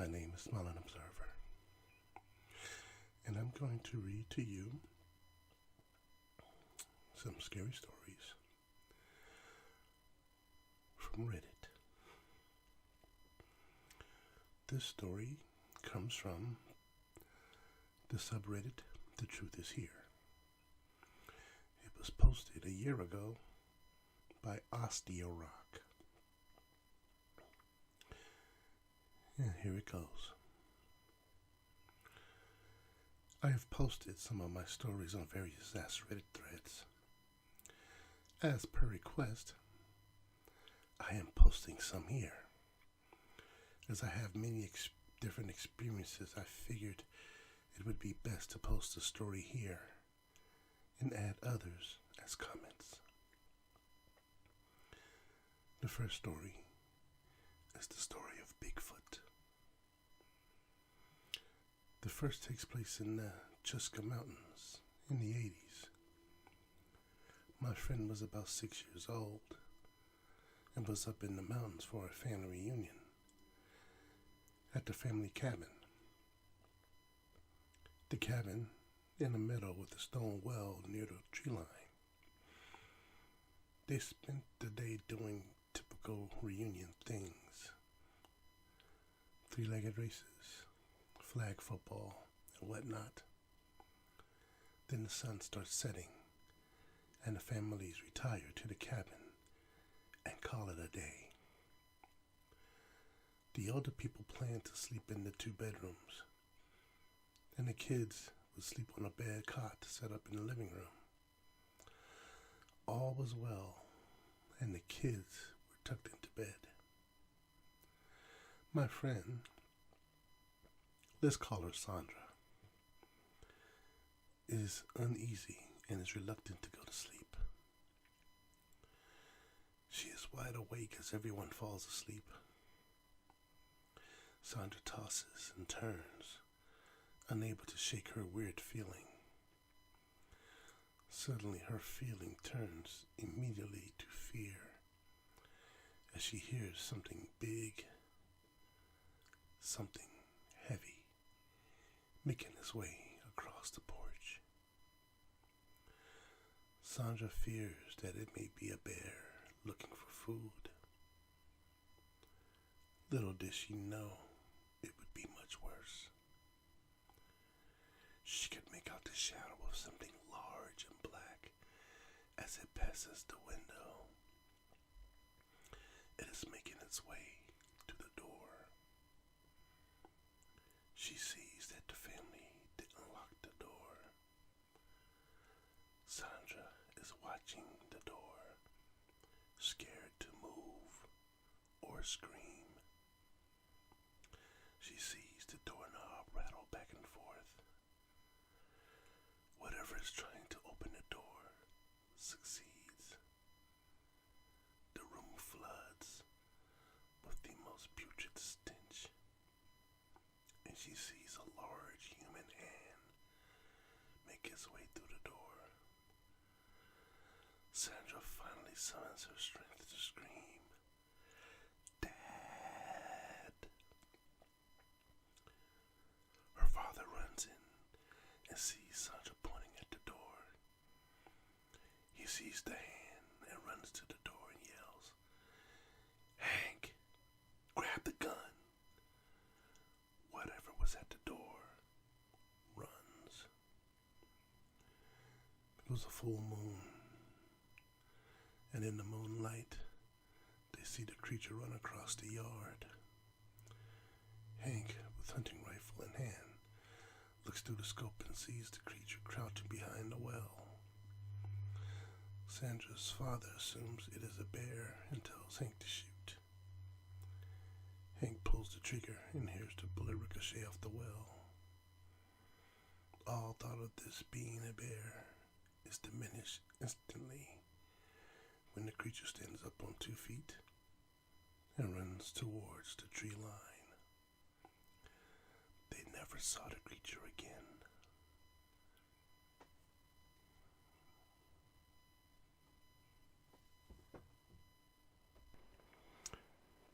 My name is Smiling Observer, and I'm going to read to you some scary stories from Reddit. This story comes from the subreddit The Truth Is Here. It was posted a year ago by Osteorock. And here it goes. I have posted some of my stories on various Reddit threads. As per request, I am posting some here. As I have many different experiences, I figured it would be best to post a story here and add others as comments. The first story is the story of Bigfoot. The first takes place in the Kachina Mountains in the 80s. My friend was about 6 years old and was up in the mountains for a family reunion at the family cabin. The cabin in a meadow with a stone well near the tree line. They spent the day doing typical reunion things. 3-legged races, flag football, and whatnot. Then the sun starts setting, and the families retire to the cabin and call it a day. The older people plan to sleep in the 2 bedrooms, and the kids would sleep on a bed cot set up in the living room. All was well, and the kids were tucked into bed. My friend, let's call her Sandra, is uneasy and is reluctant to go to sleep. She is wide awake as everyone falls asleep. Sandra tosses and turns, unable to shake her weird feeling. Suddenly her feeling turns immediately to fear as she hears something big, something heavy, making its way across the porch. Sandra fears that it may be a bear looking for food. Little did she know it would be much worse. She could make out the shadow of something large and black as it passes the window. It is making its way to the door. She sees that the family didn't lock the door. Sandra is watching the door, scared to move or scream. She sees the doorknob rattle back and forth. Whatever is trying to open the door succeeds. The room floods with the most putrid stench, and she sees a large human hand make its way through the door. Sandra finally summons her strength to scream, "Dad!" Her father runs in and sees Sandra pointing at the door. He sees the hand and runs to the door and yells, "Hank, grab the gun!" Whatever was at the door runs. It was a full moon, and in the moonlight, they see the creature run across the yard. Hank, with hunting rifle in hand, looks through the scope and sees the creature crouching behind the well. Sandra's father assumes it is a bear and tells Hank to shoot. Hank pulls the trigger and hears the bullet ricochet off the well. All thought of this being a bear is diminished instantly when the creature stands up on 2 feet and runs towards the tree line. They never saw the creature again.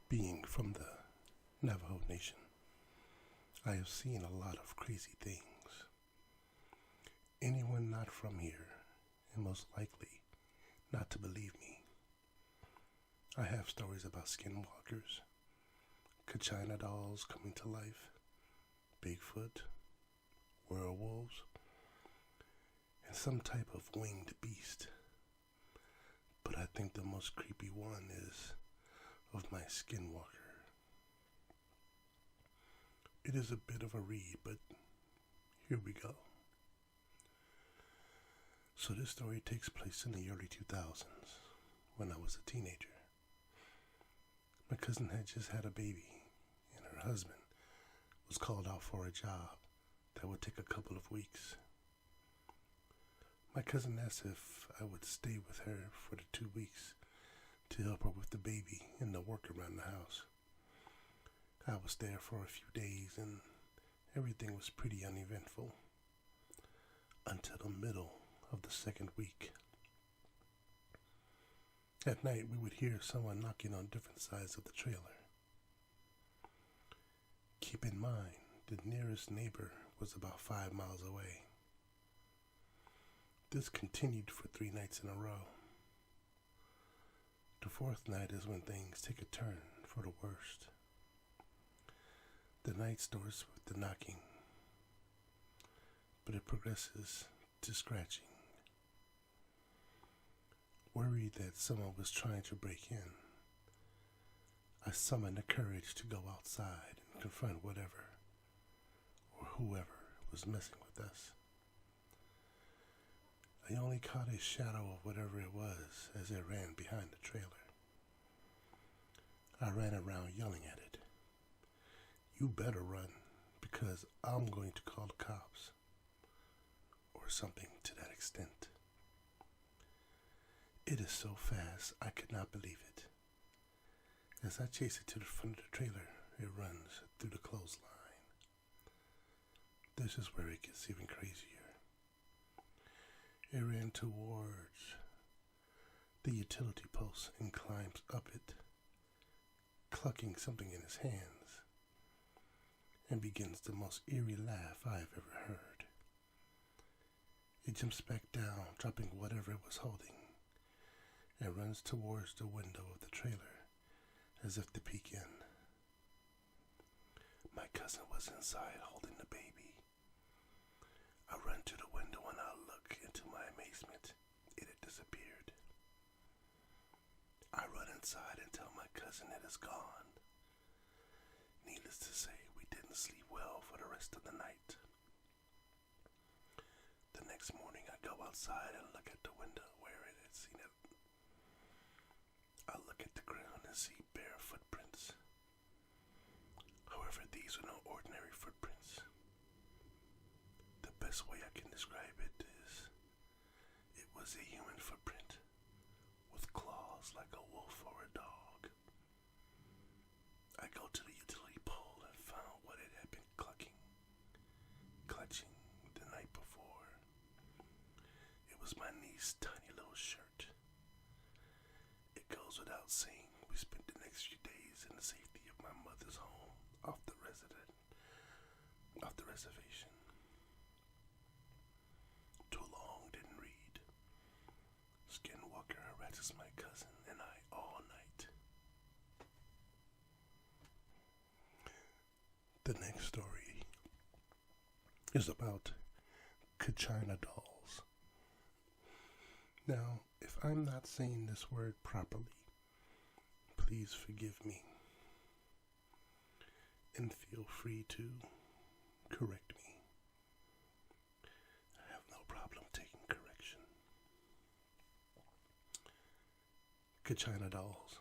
Being from the Navajo Nation, I have seen a lot of crazy things. Anyone not from here, and most likely not to believe me, I have stories about skinwalkers, Kachina dolls coming to life, Bigfoot, werewolves, and some type of winged beast. But I think the most creepy one is of my Skinwalker. It is a bit of a read, but here we go. So this story takes place in the early 2000s, when I was a teenager. My cousin had just had a baby, and her husband was called out for a job that would take a couple of weeks. My cousin asked if I would stay with her for the 2 weeks to help her with the baby and the work around the house. I was there for a few days and everything was pretty uneventful until the middle of the second week. At night, we would hear someone knocking on different sides of the trailer. Keep in mind, the nearest neighbor was about 5 miles away. This continued for 3 nights in a row. The 4th night is when things take a turn for the worst. The night starts with the knocking, but it progresses to scratching. Worried that someone was trying to break in, I summoned the courage to go outside and confront whatever or whoever was messing with us. I only caught a shadow of whatever it was as it ran behind the trailer. I ran around yelling at it. You better run, because I'm going to call the cops. Or something to that extent. It is so fast, I could not believe it. As I chase it to the front of the trailer, it runs through the clothesline. This is where it gets even crazier. It ran towards the utility post and climbs up it, clucking something in his hands, and begins the most eerie laugh I have ever heard. It jumps back down, dropping whatever it was holding, and runs towards the window of the trailer as if to peek in. My cousin was inside holding the baby. I run to the window and I look. To my amazement, it had disappeared. I run inside and tell my cousin it is gone. Needless to say, we didn't sleep well for the rest of the night. The next morning, I go outside and look at the window where it had seen it. I look at the ground and see bare footprints. However, these are no ordinary footprints. The best way I can describe it is it was a human footprint with claws like a wolf or a dog. I go to the utility pole and found what it had been clutching the night before. It was my niece's tiny little shirt. It goes without saying, we spent the next few days in the safety of my mother's home off the reservation. Too long, didn't read. Skinwalker harasses my cousin and I all night. The next story is about Kachina dolls. Now, if I'm not saying this word properly, please forgive me. And feel free to correct me. I have no problem taking correction. Kachina dolls.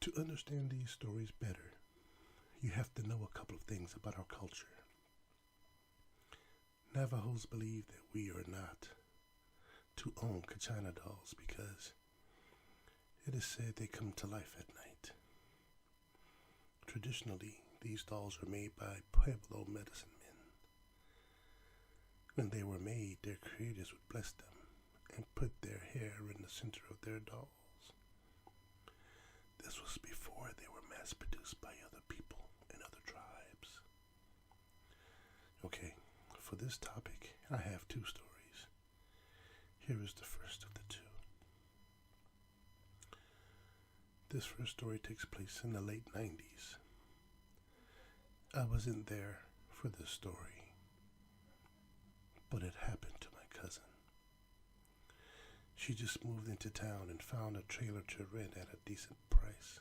To understand these stories better, you have to know a couple of things about our culture. Navajos believe that we are not to own Kachina dolls because it is said they come to life at night. Traditionally, these dolls were made by Pueblo medicine men. When they were made, their creators would bless them and put their hair in the center of their dolls. This was before they were mass-produced by other people in other Okay, for this topic, I have two stories. Here is the first of the two. This first story takes place in the late 90s. I wasn't there for this story, but it happened to my cousin. She just moved into town and found a trailer to rent at a decent price.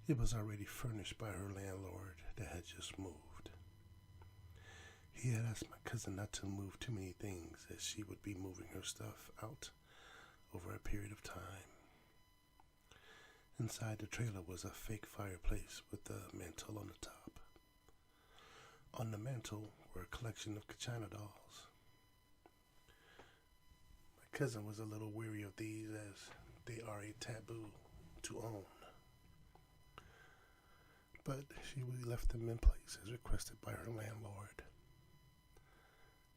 It was already furnished by her landlord that had just moved. He had asked my cousin not to move too many things, as she would be moving her stuff out over a period of time. Inside the trailer was a fake fireplace with a mantle on the top. On the mantle were a collection of Kachina dolls. My cousin was a little weary of these, as they are a taboo to own. But she left them in place as requested by her landlord.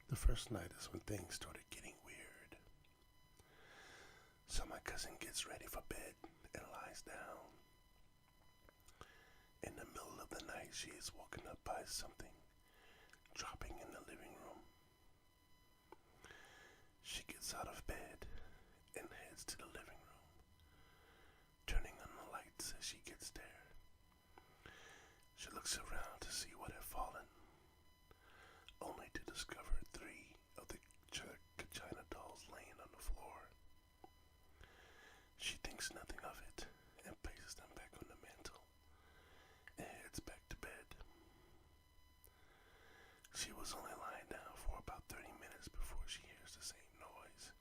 The first night is when things started getting weird. So my cousin gets ready for bed and lies down. In the middle of the night, she is woken up by something dropping in the living room. She gets out of bed and heads to the living room, turning on the lights as she gets there. She looks around to see what had fallen, only to discover 3 of the Kachina dolls laying on the floor. She thinks nothing of it and places them back on the mantle and heads back to bed. She was only lying down for about 30 minutes before she hears the same noise.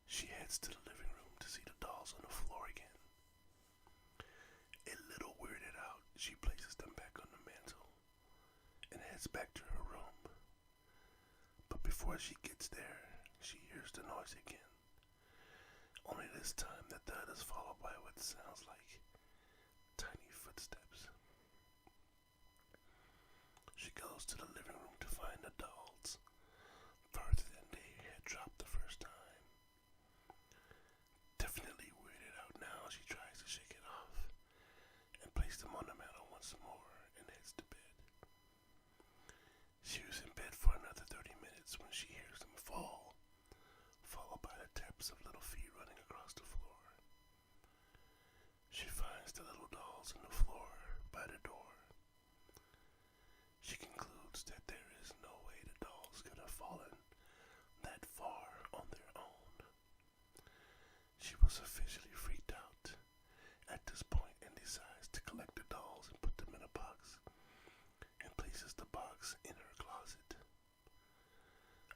She heads to the living room to see the dolls on the floor again. A little weirded out, she places them back on the mantle and heads back to her room. But before she gets there, she hears the noise again. Only this time the thud is followed by what sounds like tiny footsteps. She goes to the living room to find the dolls further than they had dropped the first time. Definitely weirded out now, she tries to shake it off and place them on the mantle once more and heads to bed. She was in bed for another 30 minutes when she hears them fall, followed by the taps of little feet running across the floor. She finds the little dolls on the floor by the door. She concludes that there is no way the dolls could have fallen that far on their own. She was officially freaked out at this point and decides to collect the dolls and put them in a box and places the box in her closet.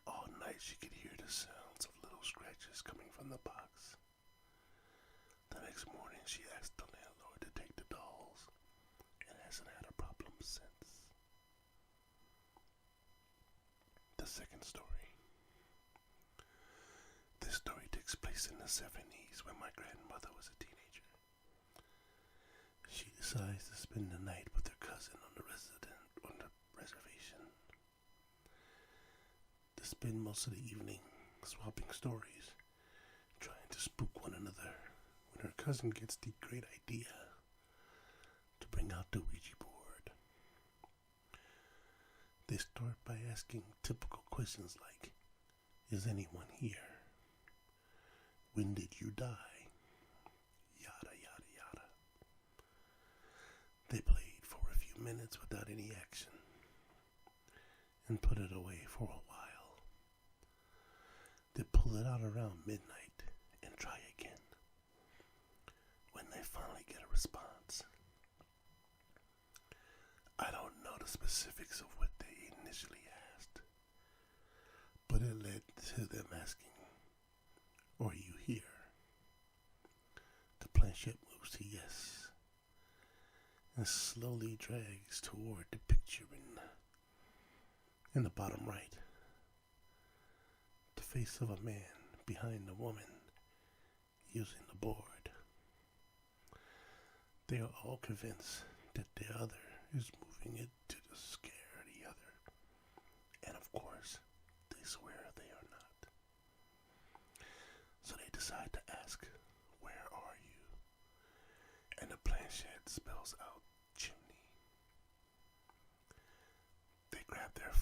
All night she could hear the sounds of little scratches coming from the box. The next morning she asked the landlord to take the dolls and hasn't had a problem since. The second story. This story takes place in the 70s when my grandmother was a teenager. She decides to spend the night with her cousin on the reservation. To spend most of the evening swapping stories, trying to spook one another, when her cousin gets the great idea to bring out the Ouija board. They start by asking typical questions like, is anyone here? When did you die? Yada, yada, yada. They played for a few minutes without any action and put it away for a while. They pull it out around midnight and try again. When they finally get a response, I don't know the specifics of what they initially asked, but it led to them asking, are you here? The planchette moves to yes and slowly drags toward the picture in the bottom right. The face of a man behind the woman using the board. They are all convinced that the other is moving it to scare the other. And of course, they swear they are not. So they decide to ask, where are you? And the planchette spells out chimney.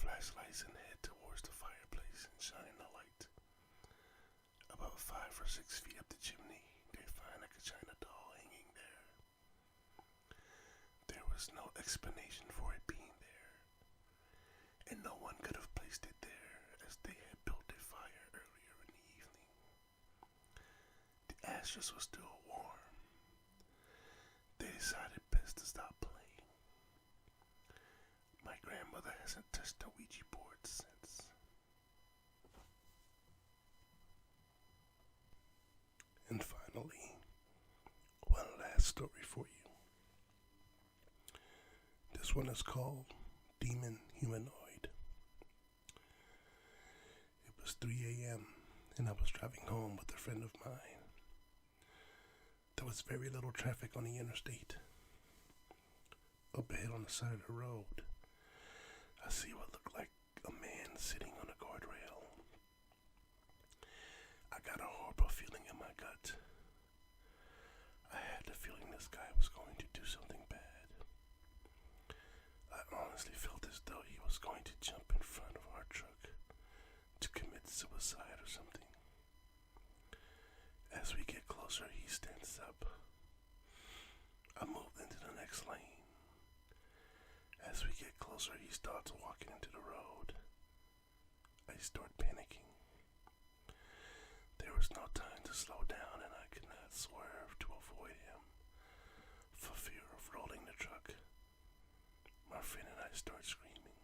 flashlights and head towards the fireplace and shine a light. About 5 or 6 feet up the chimney, they find a Kachina doll hanging there. There was no explanation for it being there, and no one could have placed it there as they had built a fire earlier in the evening. The ashes were still warm. They decided best to stop playing. My grandmother hasn't touched the Ouija board since. And finally, one last story for you. This one is called Demon Humanoid. It was 3 a.m. and I was driving home with a friend of mine. There was very little traffic on the interstate. Up ahead on the side of the road, I see what looked like a man sitting on a guardrail. I got a horrible feeling in my gut. I had the feeling this guy was going to do something bad. I honestly felt as though he was going to jump in front of our truck to commit suicide or something. As we get closer, he stands up. I moved into the next lane. As we get closer, he starts walking into the road. I start panicking. There was no time to slow down, and I could not swerve to avoid him for fear of rolling the truck. My friend and I start screaming.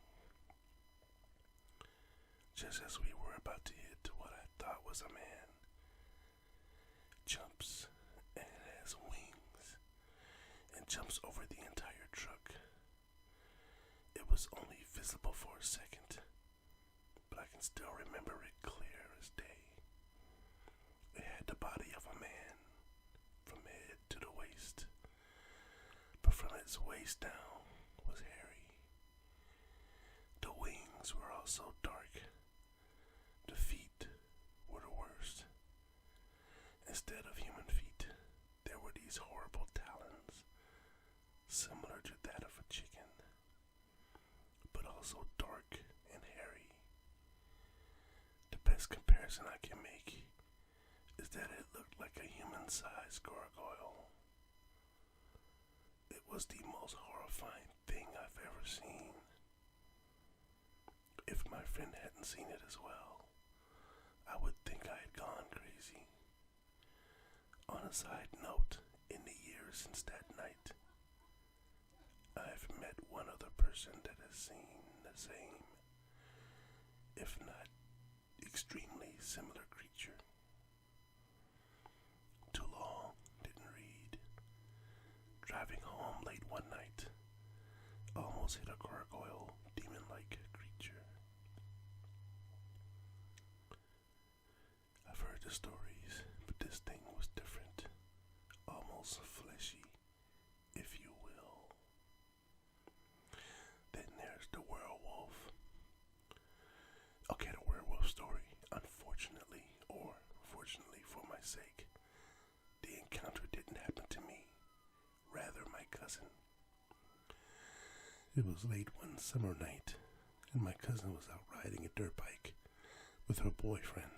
Just as we were about to hit to what I thought was a man, jumps and has wings and jumps over the entire truck. It was only visible for a second, but I can still remember it clear as day. It had the body of a man from head to the waist, but from its waist down was hairy. The wings were also dark. The feet were the worst. Instead of human feet, there were these horrible talons, similar to that of a chicken, but also dark and hairy. The best comparison I can make is that it looked like a human-sized gargoyle. It was the most horrifying thing I've ever seen. If my friend hadn't seen it as well, I would think I had gone crazy. On a side note, in the years since that night, I've met one other person that has seen the same, if not extremely similar creature. Too long, didn't read. Driving home late one night, almost hit a gargoyle, demon-like creature. I've heard the stories, but this thing was different, almost fleshy, if you will. Then there's the werewolf. Okay, the werewolf story. Unfortunately, or fortunately for my sake, the encounter didn't happen to me, rather my cousin. It was late one summer night, and my cousin was out riding a dirt bike with her boyfriend.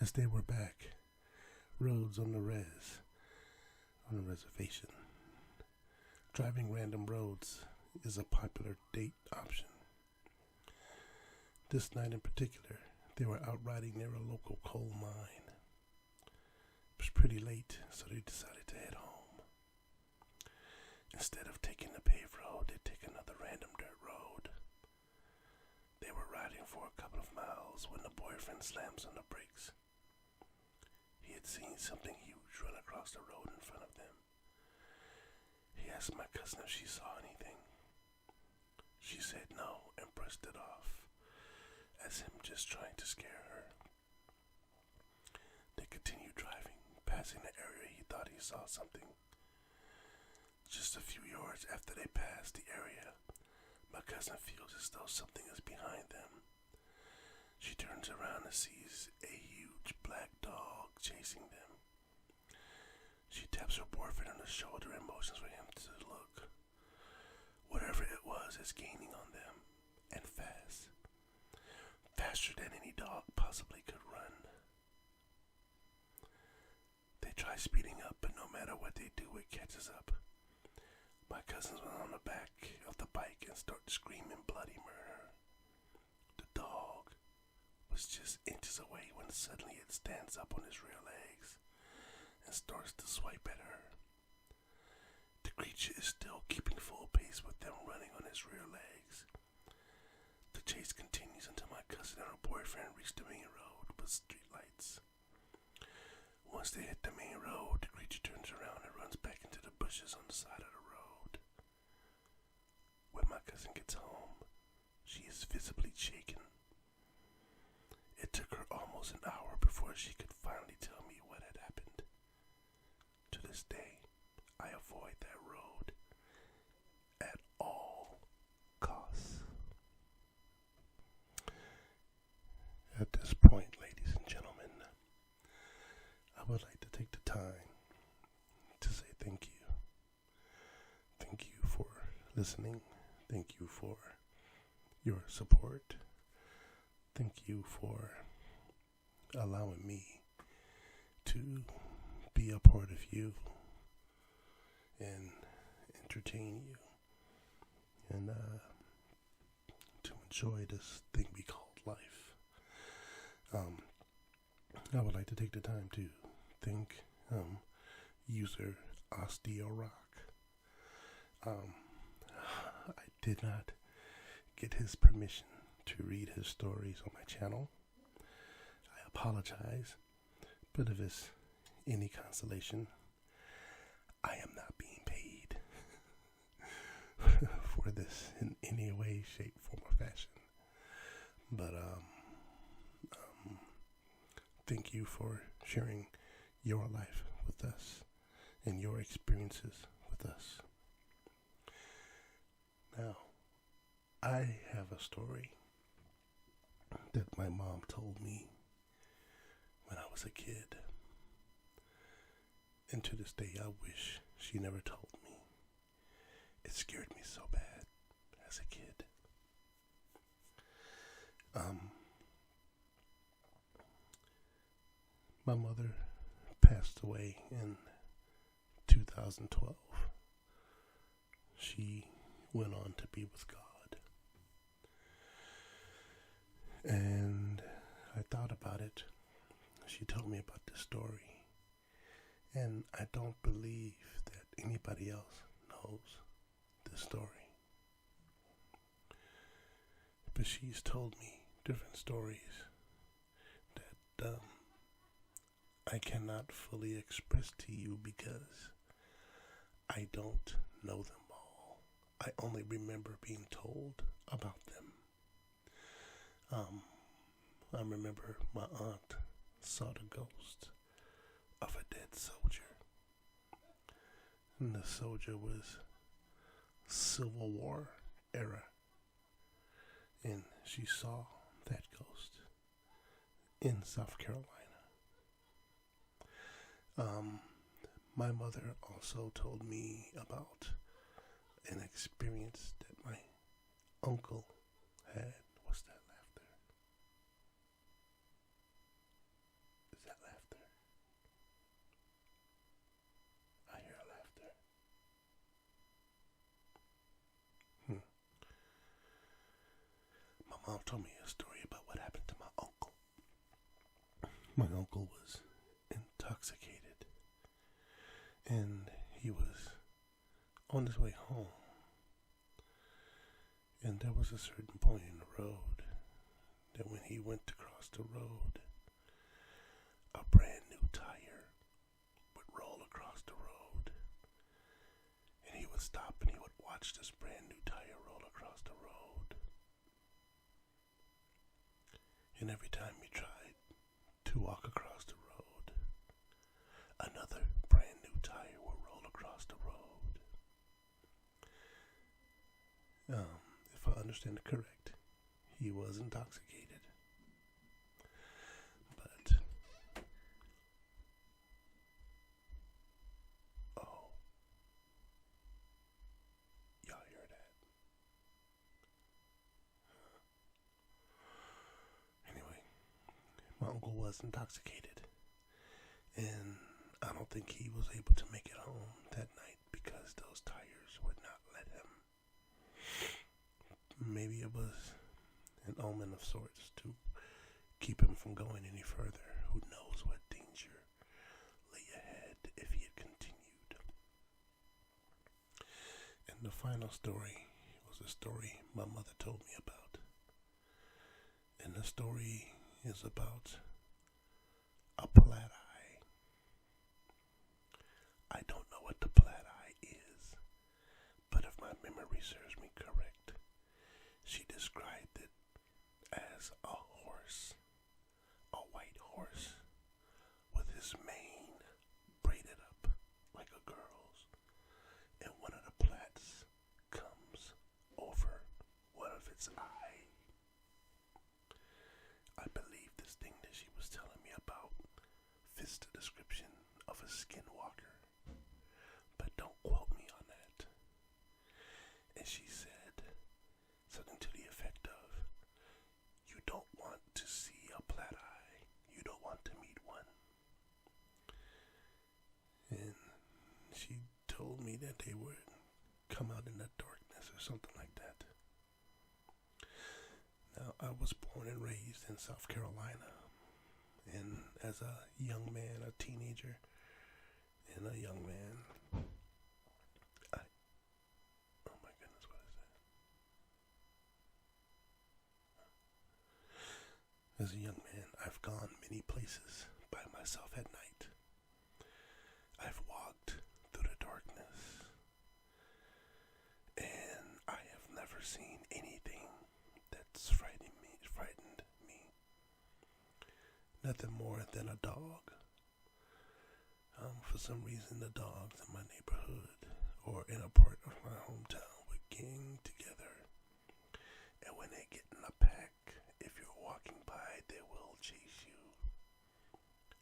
As they were back, roads on the reservation. Driving random roads is a popular date option. This night in particular, they were out riding near a local coal mine. It was pretty late, so they decided to head home. Instead of taking the paved road, they take another random dirt road. They were riding for a couple of miles when the boyfriend slams on the brakes. He had seen something huge run across the road in front of them. He asked my cousin if she saw anything. She said no and brushed it off, as him just trying to scare her. They continued driving, passing the area he thought he saw something. Just a few yards after they passed the area, my cousin feels as though something is behind them. She turns around and sees a huge black dog chasing them. She taps her boyfriend on the shoulder and motions for him to look. Whatever it was is gaining on them, and fast. Faster than any dog possibly could run. They try speeding up, but no matter what they do, it catches up. My cousins went on the back of the bike and started screaming bloody murder. The dog was just inches away when suddenly it stands up on its rear legs and starts to swipe at her. The creature is still keeping full pace with them running on its rear legs. The chase continues until my cousin and her boyfriend reach the main road with street lights. Once they hit the main road, the creature turns around and runs back into the bushes on the side of the road. When my cousin gets home, she is visibly shaken. It took her almost an hour before she could finally tell me what had happened. To this day, I avoid that road at all costs. At this point, ladies and gentlemen, I would like to take the time to say thank you. Thank you for listening. Thank you for your support. Thank you for allowing me to be a part of you and entertain you and to enjoy this thing we call life. I would like to take the time to thank user Osteorock. I did not get his permission to read his stories on my channel. I apologize, but if it's any consolation, I am not being paid for this in any way, shape, form, or fashion. But thank you for sharing your life with us and your experiences with us. Now, I have a story that my mom told me when I was a kid. And to this day, I wish she never told me. It scared me so bad as a kid. My mother passed away in 2012. She went on to be with God. And I thought about it. She told me about this story. And I don't believe that anybody else knows this story. But she's told me different stories that I cannot fully express to you because I don't know them all. I only remember being told about them. I remember my aunt saw the ghost of a dead soldier. And the soldier was Civil War era. And she saw that ghost in South Carolina. My mother also told me about an experience that my uncle had. What's that laughter? Is that laughter? I hear laughter. My mom told me a story about what happened to my uncle. My uncle was intoxicated. And he was on his way home. And there was a certain point in the road that when he went to cross the road, a brand new tire would roll across the road. And he would stop and he would watch this brand new tire roll across the road. And every time he tried to walk across the road, another brand new tire will roll across the road. If I understand it correct, he was intoxicated. But, oh, y'all hear that? was intoxicated. And I don't think he was able to make it home that night because those tires would not let him. Maybe it was an omen of sorts to keep him from going any further. Who knows what danger lay ahead if he had continued. And the final story was a story my mother told me about. And the story is about a plat eye. I don't know what the plat eye is, but if my memory serves me correct, she described it as a horse, a white horse, with his mane braided up like a girl's, and one of the plaits comes over one of its eye. I believe this thing that she was telling me about fits the description of a skinwalker, but don't quote me on that. And she said something to the effect of, you don't want to see a plat eye, you don't want to meet one. And she told me that they would come out in the darkness or something like that. Now, I was born and raised in South Carolina, and as a young man, a teenager, and a young man, oh my goodness, what is that? As a young man, I've gone many places by myself at night. I've walked through the darkness, and I have never seen anything that's frightened me. Nothing more than a dog. For some reason, the dogs in my neighborhood or in a part of my hometown would gang together, and when they get in a pack, if you're walking by, they will chase you.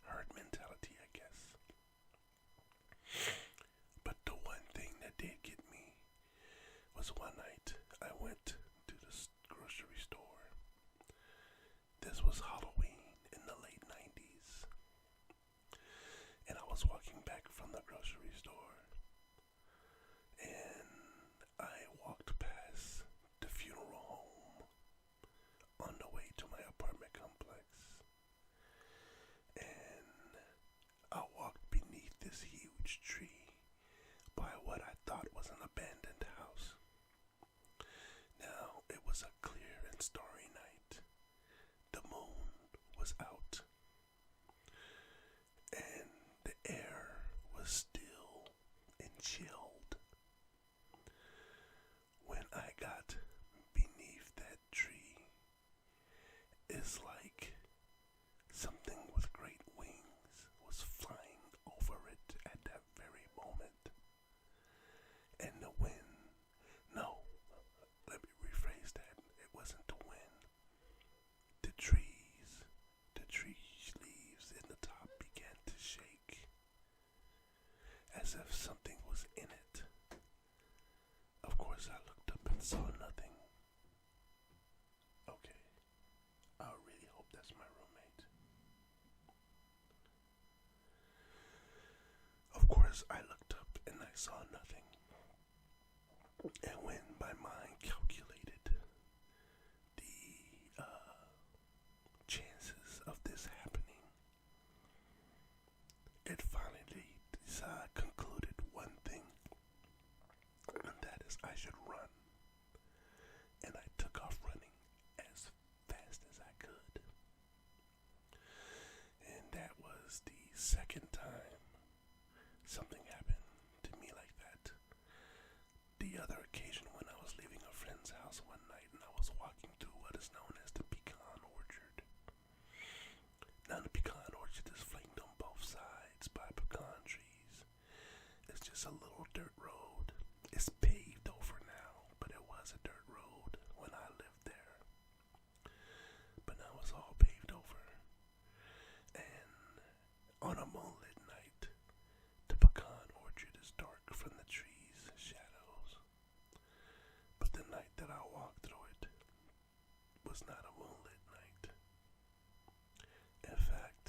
Herd mentality, I guess. But the one thing that did get me was one night I went to the grocery store. This was Halloween in the late 90s. And I was walking back from the grocery store. And I walked past the funeral home on the way to my apartment complex. And I walked beneath this huge tree by what I thought was an abandoned house. Now, it was a clear and starry night. The moon was out, and the air was still and chilled. When I got beneath that tree, it's like something with great wings was flying over it at that very moment. And the wind, no, let me rephrase that. It wasn't the wind. The tree leaves in the top began to shake, as if something was in it. Of course, I looked up and saw nothing. Okay, I really hope that's my roommate. Of course, I looked up and I saw nothing. And when my mind calculated the chances of this happening, it finally concluded one thing, and that is I should run. And I took off running as fast as I could. And that was the second time something happened to me like that. The other occasion when I was leaving a friend's house one night and I was walking through what is known as the pecan orchard. Now the pecan orchard is flanked on both sides by pecan trees. It's just a little dirt road. It's paved over now, but it was a dirt road when I lived there. But now it's all paved over. And on a moonlit night, the pecan orchard is dark from the trees' shadows. But the night that I walked through it was not a moonlit night. In fact,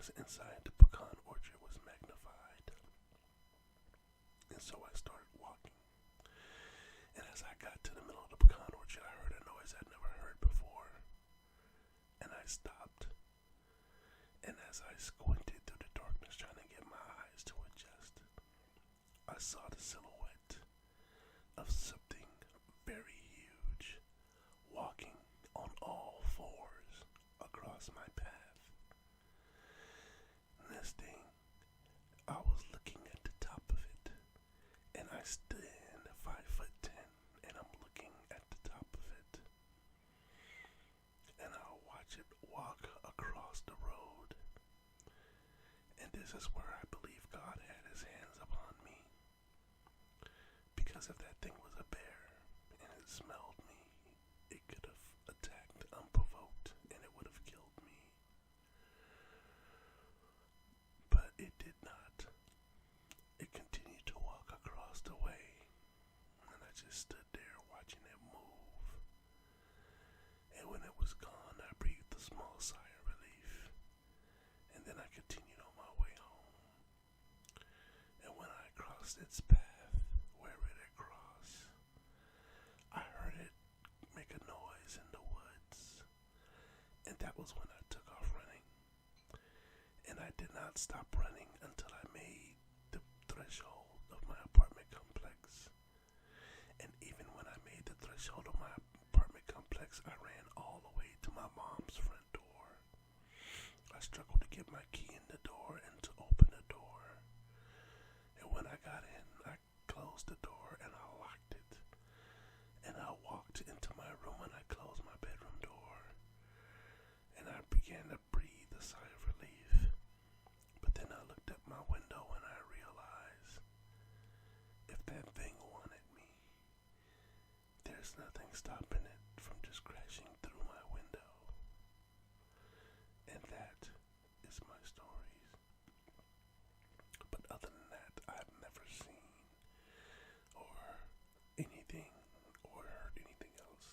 was inside the pecan orchard was magnified. And so I started walking. And as I got to the middle of the pecan orchard, I heard a noise I'd never heard before. And I stopped. And as I squinted through the darkness trying to get my eyes to adjust, I saw the silhouette of something very huge walking on all fours across my path. And this thing, I was looking at the top of it, and I stand 5'10", and I'm looking at the top of it. And I watch it walk across the road. And this is where I believe God had his hands upon me. Because if that thing was a bear and it smelled me, it could have attacked unprovoked and it would have killed me. But it did not. It continued to walk across the way, and I just stood there watching it move. And when it was gone, I breathed a small sigh of relief, and then I continued on my way home. And when I crossed its path, where it had crossed, I heard it make a noise in the woods, and that was when I took off running. And I did not stop running until I made the threshold of my apartment complex. And even when I made the threshold of my apartment complex, I ran all the way to my mom's front door. I struggled to get my key in the door and to open the door. And when I got in, I closed the door and I locked it. And I walked into my room and I closed my bedroom door. And I began to breathe a sigh of relief. But then I looked at my window and I realized, if that thing wanted me, there's nothing stopping it from just crashing through my window. And that is my stories. But other than that, I've never seen or anything or heard anything else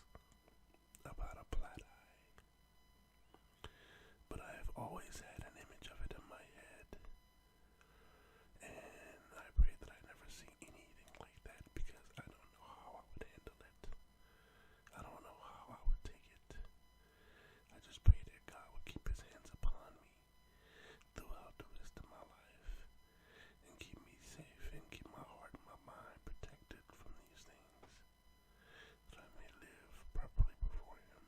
about a plat eye. But I have always had an image of it in my head. And I pray that I never see anything like that, because I don't know how I would handle it. I don't know how I would take it. I just pray that God would keep his hands upon me throughout the rest of my life, and keep me safe, and keep my heart and my mind protected from these things, that I may live properly before him.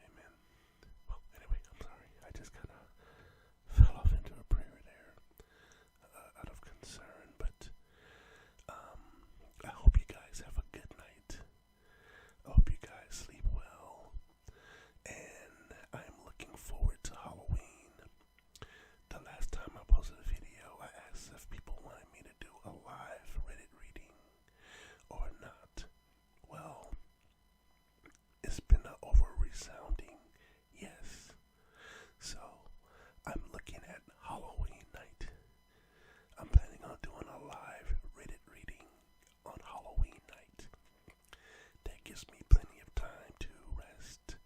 Amen. Well, anyway, I'm sorry. I just kind of fell off into a prayer there out of concern, but I hope you guys have a good night. I hope you guys sleep well, and I'm looking forward to Halloween. The last time I posted a video, I asked if people wanted me to do a live Reddit reading or not. Well, it's been an over-resounding yes. So, I'm looking at Halloween night. I'm planning on doing a live Reddit reading on Halloween night. That gives me plenty of time to rest,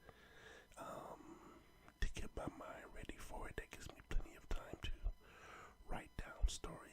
to get my mind ready for it. That gives me plenty of time to write down stories